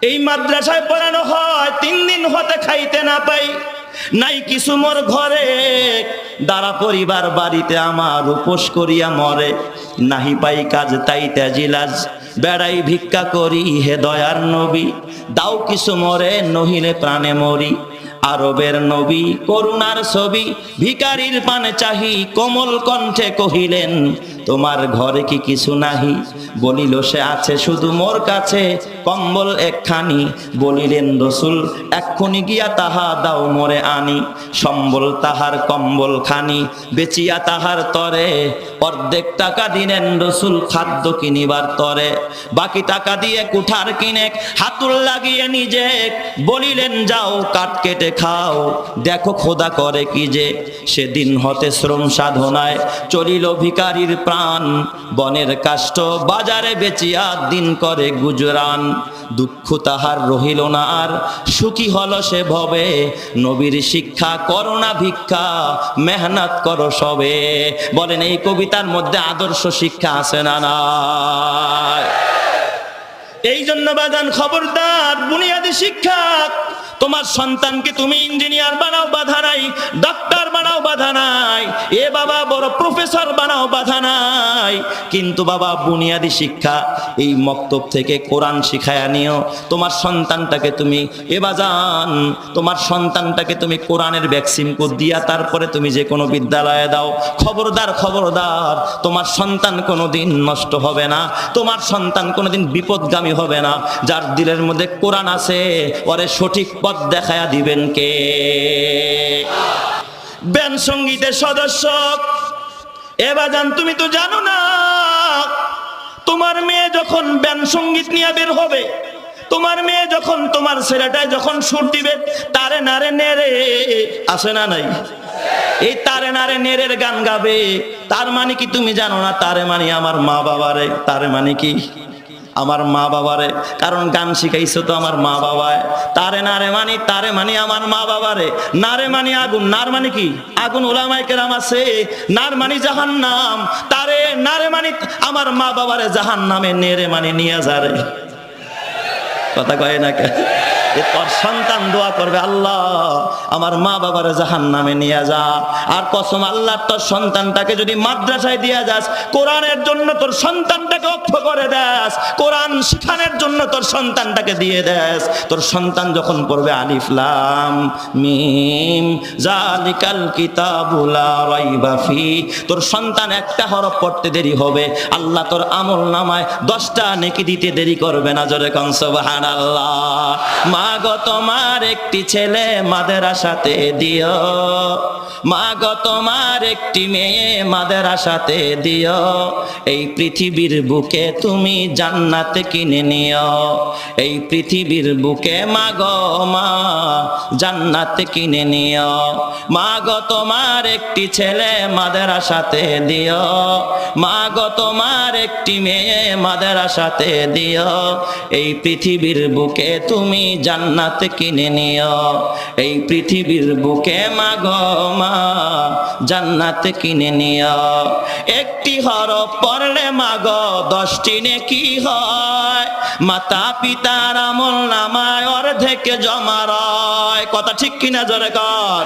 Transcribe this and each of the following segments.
এই মাদ্রাসায় পড়ানো হয় 3 দিন হতে খাইতে না পাই, নাই কিছু মোর ঘরে, দ্বারা পরিবার বাড়িতে আমার উপোস করিয়া মরে, নাহি পাই কাজ তাই তেজিলাজ, বেড়াই ভিক্ষা করি হে দয়ার নবী, দাও কিছু মরে নহিলে প্রাণে মরি। আরবের নবী করুণার ছবি, ভিখারির পানে চাহি, কোমল কণ্ঠে কহিলেন তোমার ঘরে কি কিছু নাহি? বলিল সে আছে শুধু মোর কাছে কম্বল একখানি। বলিলেন রসুল এক্ষুনি গিয়া তাহা দাও মোরে আনি। সম্বল তাহার কম্বল খানি বেচিয়া তাহার তরে, অর্ধেক টাকা দিলেন রসুল খাদ্য কিনিবার তরে। বাকি টাকা দিয়ে কুঠার কিনে হাতুল লাগিয়ে নিজে বলিলেন যাও কাঠ কেটে খাও, দেখো খোদা করে কি যে। সেদিন হতে শ্রম সাধনায় চলিল ভিখারির প্রাণ, বনের কাষ্ঠ বাজারে বেচিয়া দিন করে গুজরান। দুঃখ তাহার রহিল না আর, সুখী হলো সে ভবে, নবীর শিক্ষা করো না ভিক্ষা, মেহনত করো সবে। বলেন এই কবিতার মধ্যে আদর্শ শিক্ষা আছে না নাই? এই জন্য বাজান খবরদার, বুনিয়াদী শিক্ষা। তোমার সন্তানকে তুমি ইঞ্জিনিয়ার বানাও বাধা নাই, ডাক্তার বানাও বাধা নাই, এ বাবা বড় প্রফেসর বানাও বাধা নাই, কিন্তু বাবা বুনিয়াদী শিক্ষা এই মক্তব থেকে কোরআন শিখায়া নিও। তোমার সন্তানটাকে তুমি এ বাজান, তোমার সন্তানটাকে তুমি কোরআনের ভ্যাকসিন কোড দিয়া তারপরে তুমি যে কোনো বিদ্যালয়ে দাও। খবরদার খবরদার, তোমার সন্তান কোনোদিন নষ্ট হবে না, তোমার সন্তান কোনোদিন বিপদগামী হবে না। যার দিলের মধ্যে কোরআন আছে ওরে সঠিক পথ দেখায়া দিবেন কে? ব্যান্ড সঙ্গীতের সদস্য এ বাজান, তুমি তো জানো না তোমার মেয়ে যখন ব্যান্ড সঙ্গীত নিয়ে বের হবে, তোমার মেয়ে যখন, তোমার ছেলেটায় যখন সুর দিবে, তারে নারে নেরে আসে না নাই? এই তারে নারে নেরের গান গাবে, তার মানে কি তুমি জানো না? তারে মানে আমার মা বাবারে, তারে মানে কি আমার মা বাবারে, কারণ গান শিখাইছো তো আমার মা বাবায়। তারে নারে মানি, তারে মানি আমার মা বাবারে। নারে মানি আগুন, নার মানে কি আগুন, ওলামায়ে কেরাম আছে। নার মানি জাহান্নাম, তারে নারে মানি আমার মা বাবারে জাহান্নামে, নেরে মানি নিয়ে যারে। কথা কয় না কে? তোর সন্তান দোয়া করবে আল্লাহ আমার মা বাবার জাহান্নামে নিয়ে যা। আর কসম আল্লাহ, তোর সন্তানটাকে যদি মাদ্রাসায় দিয়ে যাস, কোরআনের জন্য তোর সন্তানটাকে অক্ষ করে দেস, কোরআন শিখানোর জন্য তোর সন্তানটাকে দিয়ে দেস, তোর সন্তান যখন পড়বে আলিফ লাম মিম যালিকাল কিতাবু লা রাইবা ফি, তোর সন্তান একটা হরফ পড়তে দেরি হবে, আল্লাহ তোর আমল নামায় 10টা নেকি দিতে দেরি করবে না। জোরে কোন সুবহানাল্লাহ। মা গো তোমার একটি ছেলে মাদ্রাসাতে দিও, মা গো তোমার একটি মেয়ে মাদ্রাসাতে দিও, এই পৃথিবীর বুকে তুমি জান্নাত কিনে নিও, এই পৃথিবীর বুকে মা গো মা জান্নাত কিনে নিও। মা গো তোমার একটি ছেলে মাদ্রাসাতে দিও, মা গো তোমার একটি মেয়ে মাদ্রাসাতে দিও, এই পৃথিবীর বুকে তুমি জান্নাত কিনে নিও, এই পৃথিবীর বুকে মা গো মা জান্নাত কিনে নিও। একটি হরফ পড়লে মা গো 10টি নেকি হয়, মাতা পিতার আমল নামায় অর্ধেক জমা রয়। কথা ঠিক কিনা জোরে কর?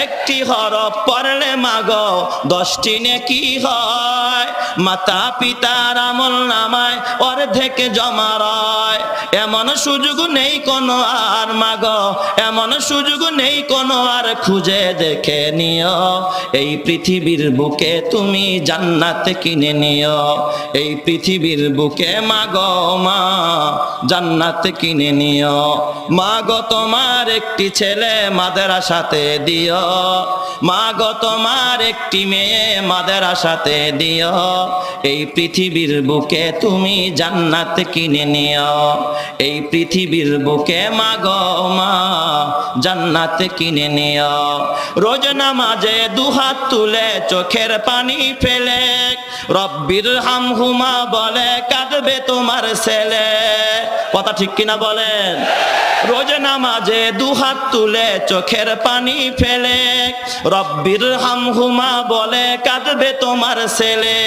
একটি হরফ পড়লে মা গো 10টি নেকি হয়, মাতা পিতার আমল নামায় অর্ধেক জমা রয়। এমন সুযোগ নেই কোনো আর মা গো, এমন সুযোগ নেই কোনো আর, খুঁজে দেখে নিও, এই পৃথিবীর বুকে তুমি জান্নাত কিনে নিও, এই পৃথিবীর বুকে মা গো মা জান্নাত কিনে নিও। মা গো তোমার একটি ছেলে মাদ্রাসাতে দিও, মা গো তোমার একটি মেয়ে মাদ্রাসাতে দিও, এই পৃথিবীর বুকে তুমি জান্নাত কিনে নিও, এই পৃথিবীর বুকে মা গো মা জান্নাত কিনে নিও। রোজ নামাজে দুহাত তুলে চোখের পানি ফেলে রব্বির হামহুমা বলে কাঁদবে তোমার ছেলে। কথা ঠিক কিনা বলেন? রোজ নামাজে দুহাত তুলে চোখের পানি ফেলে রব্বির হামহুমা বলে কাঁদবে তোমার ছেলে।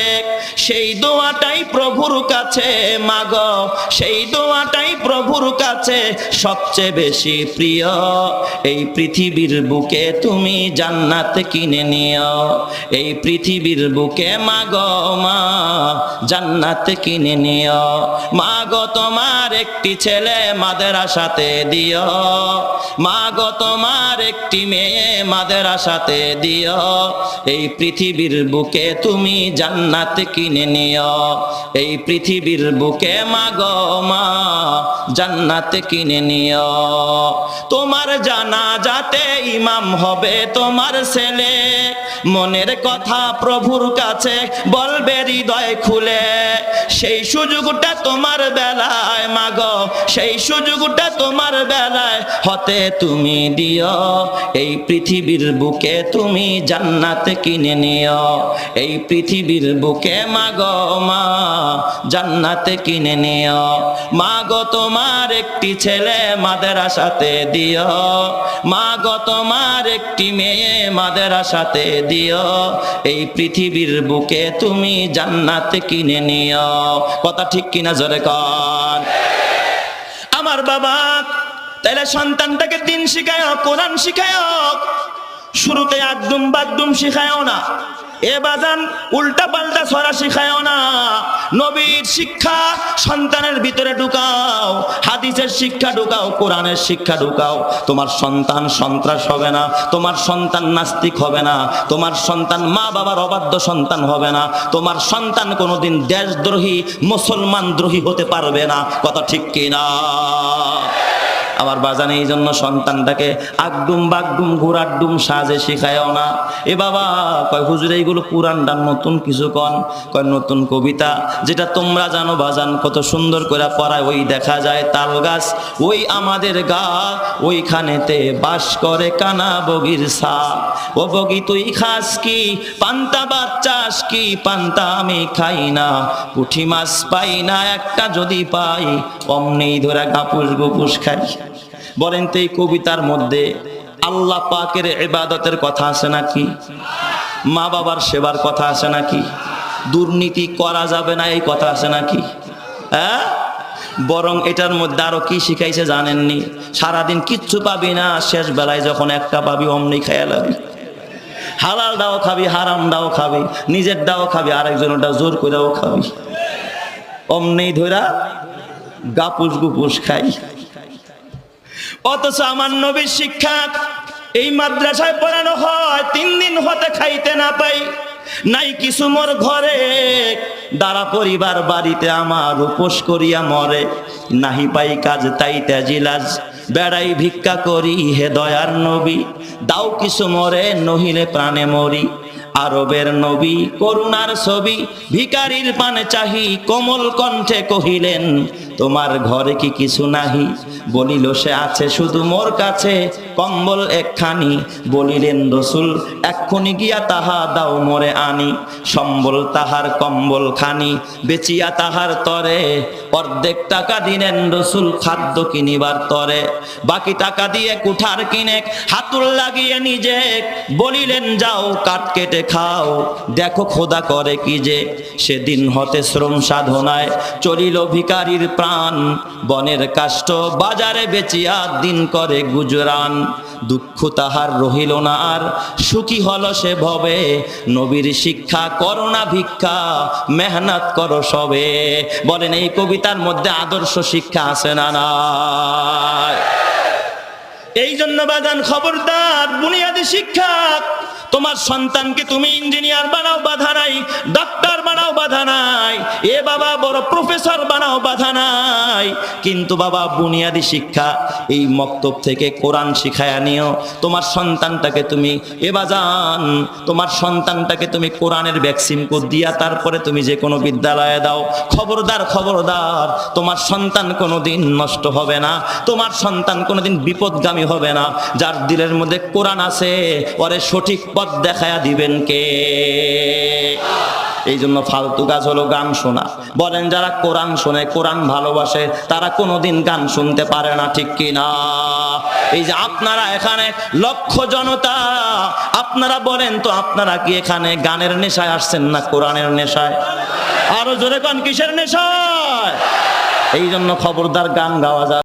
সেই দোয়াটাই প্রভুর কাছে মাগো, সেই দোয়াটাই প্রভুর কাছে কাছে সবচেয়ে বেশি প্রিয়। এই পৃথিবীর বুকে তুমি জান্নাত কিনে নিও, এই পৃথিবীর বুকে মা গো মা জান্নাত কিনে নিও। মা গো তোমার একটি ছেলে মাদ্রাসাতে দিও, মা গো তোমার একটি মেয়ে মাদ্রাসাতে দিও। এই পৃথিবীর বুকে তুমি জান্নাত কিনে নিও, এই পৃথিবীর বুকে মা গো মা জান্নাত কিনে নিও। তোমার জানাজাতে ইমাম হবে তোমার ছেলে, মনের কথা প্রভুর কাছে বলবে হৃদয় খুলে। সেই সুযোগটা তোমার বেলায় মা গো, সেই সুযোগটা তোমার বেলায় হতে তুমি দিও। এই পৃথিবীর বুকে তুমি জান্নাত কিনে নিও, এই পৃথিবীর বুকে মা গো মা জান্নাত কিনে নিও। মা গো তোমার একটি ছেলে মাদ্রাসাতে দিও, মা গো তোমার একটি মেয়ে মাদ্রাসাতে দিও। এই পৃথিবীর বুকে তুমি জান্নাত কিনে নিও। কথা ঠিক কিনা জোরে কন। আমার বাবা তাইলে সন্তানটাকে দিন শিখায়, কোরআন শিখায়, শুরুতে আদুম বাদুম শিখায়ও না, এ বাজান উল্টা পাল্টা ছড়া শিখায়ও না। নবীর শিক্ষা সন্তানের ভিতরে ঢুকাও, হাদিসের শিক্ষা ঢুকাও, কোরআনের শিক্ষা ঢুকাও। তোমার সন্তান সন্ত্রাস হবে না, তোমার সন্তান নাস্তিক হবে না, তোমার সন্তান মা বাবার অবাধ্য সন্তান হবে না, তোমার সন্তান কোনোদিন দেশদ্রোহী মুসলমান দ্রোহী হতে পারবে না। কথা ঠিক কিনা? আমার বাজান এই জন্য সন্তানটাকে আগডুম বাগডুম ঘোরাডুম সাজে শিখায়ও না। এ বাবা কয় হুজুর এইগুলো পুরানটা নতুন কিছু কন, কয় নতুন কবিতা যেটা তোমরা জানো বাজান কত সুন্দর করে পড়ায়। ওই দেখা যায় তাল গাছ, ওই আমাদের গা, ওইখানেতে বাস করে কানা বগির ছা। ও বগি তুই খাস কি পান্তা বাচ্চাস কি, পান্তা আমি খাই না, পুঁটি মাছ পাই না, একটা যদি পাই অমনেই ধরে গাপুস গুপুস খাই। বলেন তো এই কবিতার মধ্যে আল্লাহ পাকের ইবাদতের কথা আছে নাকি? মা বাবার সেবার কথা আছে নাকি? দুর্নীতি করা যাবে না এই কথা আছে নাকি? হ্যাঁ, বরং এটার মধ্যে আরো কি শিখাইছে জানেননি? সারাদিন কিচ্ছু পাবি না, শেষ বেলায় যখন একটা পাবি অমনি খেয়া লাগবি। হালাল দাও খাবি, হারাম দাও খাবি, নিজের দাও খাবি, আরেকজনটা জোর করেও খাবি, অমনি ধরা গাপুস গুপুস খাই। অথচ আমার নবীর শিক্ষা এই মাদ্রাসায় পড়ানো হয়, 3 দিন হতে খাইতে না পাই, নাই কিছু মোর ঘরে, দ্বারা পরিবার বাড়িতে আমার উপোস করিয়া মরে, নাহি পাই কাজ তাই তেজিলাজ বেড়াই ভিক্ষা করি, হে দয়ার নবী দাও কিছু মরে, নহিলে প্রাণে মরি। আরবের নবী করুণার ছবি, ভিখারির পানে চাহি, কোমল কণ্ঠে কহিলেন তোমার ঘরে কি কিছু নাহি? বলিল সে আছে শুধু মোর কাছে কম্বল একখানি। বলিলেন রসুল এক্ষুনি গিয়া তাহা দাও মোরে আনি। সম্বল তাহার কম্বল খানি বেচিয়া তাহার তরে, অর্ধেক টাকা দিলেন রসুল খাদ্য কিনিবার তরে। বাকি টাকা দিয়ে কুঠার কিনে হাতুল লাগিয়ে নিজে বলিলেন যাও কাঠ কেটে খাও, দেখো খোদা করে কি যে। সেদিন হতে শ্রম সাধনায় চলিল ভিখারির প্রাণ, বনের কাষ্ঠ বাজারে বেচিয়া দিন করে গুজরান। দুঃখ তাহার রহিল না আর, সুখী হলো সে ভবে, নবীর শিক্ষা করো না ভিক্ষা, মেহনত করো সবে। বলেন এই কবিতার মধ্যে আদর্শ শিক্ষা আছে না নাই? এই জন্য বাজান খবরদার, বুনিয়াদী শিক্ষা। তোমার সন্তানকে তুমি ইঞ্জিনিয়ার বানাও বাধা নাই, ডাক্তার বানাও বাধা নাই, এ বাবা বড় প্রফেসর বানাও বাধা নাই, কিন্তু বাবা বুনিয়াদী শিক্ষা এই মক্তব থেকে কোরআন শিখায়া নিও। তোমার সন্তানটাকে তুমি বাজান, তোমার সন্তানটাকে তুমি কোরআনের ভ্যাকসিন কোড দিয়া তারপরে তুমি যে কোনো বিদ্যালয়ে দাও। খবরদার খবরদার, তোমার সন্তান কোনোদিন নষ্ট হবে না, তোমার সন্তান কোনোদিন বিপদগামী হবে না। যার দিলের মধ্যে কোরআন আছে ওরে সঠিক পথ দেখায়া দিবেন কে? এই জন্য ফালতু কাজ হলো গান শোনা। বলেন যারা কোরআন শোনে, কোরআন ভালোবাসে, তারা কোনোদিন গান শুনতে পারে না, ঠিক কি না? এই যে আপনারা এখানে লক্ষ জনতা, আপনারা বলেন তো আপনারা কি এখানে গানের নেশায় আসছেন না কোরআনের নেশায়? আরো জোরে কোন কিসের নেশায়? এই জন্য খবরদার গান গাওয়া যায়